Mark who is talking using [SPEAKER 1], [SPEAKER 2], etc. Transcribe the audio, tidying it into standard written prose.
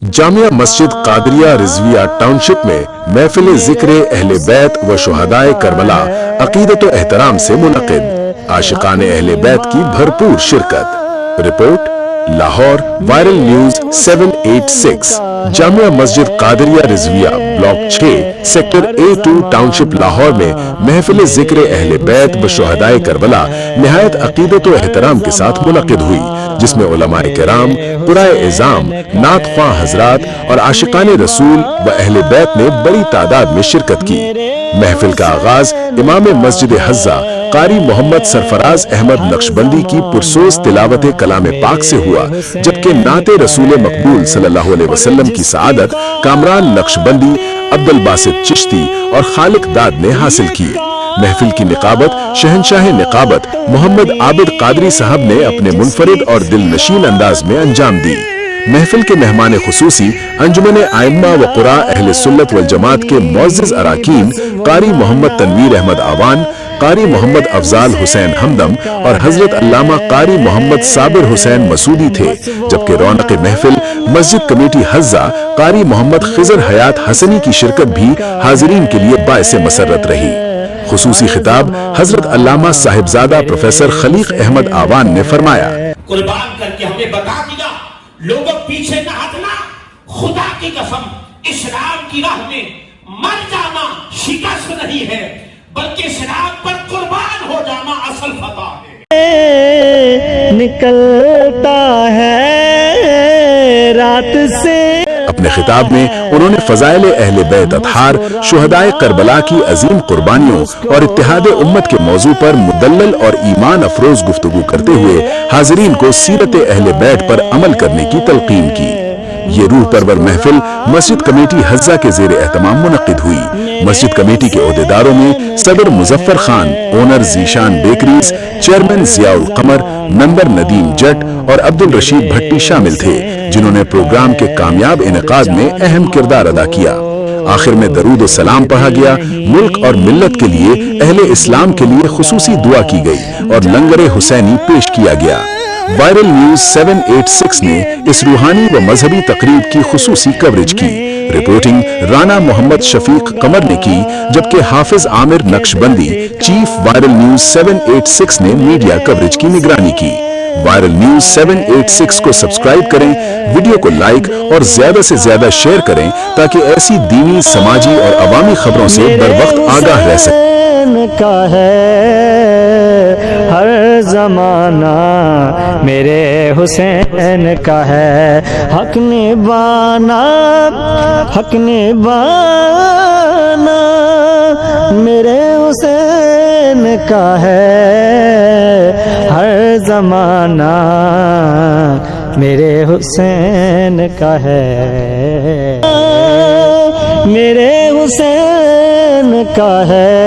[SPEAKER 1] Jamia Masjid Qadria Rizvia township में महफिल जिक्र अहले बैत व शुहदाए करबला अकीदत व एहतराम से मुनक़िद, आशिकान अहले बैत की भरपूर शिरकत। Report Lahore viral news 786। Jamia Masjid Qadria Rizvia block 6 sector A2 township Lahore में महफिल जिक्र अहले बैत व शुहदाए करबला निहायत अकीदत व एहतराम के साथ मुनक़िद हुई, जिसमें उलमाए किराम, कुराए इज़ाम, नात ख्वाह हजरात और आशिकाने रसूल व अहले बैत ने बड़ी तादाद में शिरकत की। महफिल का आगाज इमाम मस्जिद हज़्ज़ा कारी मोहम्मद सरफराज अहमद नक्शबंदी की पुरसोज तिलावत कलाम पाक से हुआ, जबकि नाते रसूल मकबूल सल्लल्लाहु अलैहि वसल्लम की सआदत कामरान नक्शबंदी, अब्दुल बासित चिश्ती और खालिक दाद ने हासिल की। महफिल की निकाबत शहनशाह निकाबत मोहम्मद आबिद कादरी साहब ने अपने मुनफरिद और दिलनशीन अंदाज में अंजाम दी। महफिल के मेहमान खुसूसी अंजुमन आइम्मा व कुरा अहले सुन्नत वल जमात के मुअज़्ज़िज़ अराकीन कारी मोहम्मद तनवीर अहमद आवान, कारी मोहम्मद अफजाल हुसैन हमदम और हजरत अल्लामा कारी मोहम्मद साबिर हुसैन मसूदी थे, जबकि रौनक महफिल मस्जिद कमेटी हज़्ज़ा कारी मोहम्मद खिज़र हयात हसनी की शिरकत भी हाज़रीन के लिए बाइस मसरत रही। खुसूसी खिताब हजरत अल्लामा साहिबजादा प्रोफेसर खलीक अहमद आवान ने फरमाया,
[SPEAKER 2] कुर्बान करके हमें बता दिया, लोगों पीछे न हटना, खुदा की कसम इस्लाम की राह में मर जाना शिकस्त नहीं है, बल्कि इस्लाम पर कुर्बान हो जाना असल फतह है।
[SPEAKER 3] निकलता है रात से।
[SPEAKER 1] अपने खिताब में उन्होंने फजाइल अहले बैत अतहार, शुहदाए करबला की अजीम कुर्बानियों और इत्तिहाद उम्मत के मौजू पर मुदल्लल और ईमान अफरोज गुफ्तगू करते हुए हाज़रीन को सीरत अहले बैत पर अमल करने की तलकीन की। ये रूह परवर महफिल मस्जिद कमेटी हज़्ज़ा के ज़ेर एहतमाम मुनक़िद हुई। मस्जिद कमेटी के ओहदेदारों में सदर Muzaffar Khan, owner Zeeshan bakeries, chairman Ziaul Qamar, member Nadeem Jatt और अब्दुल रशीद भट्टी शामिल थे, जिन्होंने प्रोग्राम के कामयाब इनेकाद में अहम किरदार अदा किया। आखिर में दरूद सलाम पढ़ा गया, मुल्क और मिल्लत के लिए, अहले इस्लाम के लिए खुसूसी दुआ की गई और लंगर हुसैनी पेश किया गया। वायरल न्यूज 786 ने इस रूहानी व मजहबी तकरीब की खुसूसी कवरेज की। रिपोर्टिंग राना मोहम्मद शफीक कमर ने की, जबकि Hafiz Aamir Naqshbandi chief viral news 786 ने मीडिया कवरेज की निगरानी की। वायरल न्यूज 786 को सब्सक्राइब करें, वीडियो को लाइक और ज्यादा से ज्यादा शेयर करें, ताकि ऐसी दीनी, समाजी और अवामी खबरों से बर वक्त आगाह रह सकें।
[SPEAKER 3] का है हर जमाना मेरे हुसैन का है, हक निभाना मेरे हुसैन का है, हर जमाना मेरे हुसैन का है, मेरे हुसैन का है।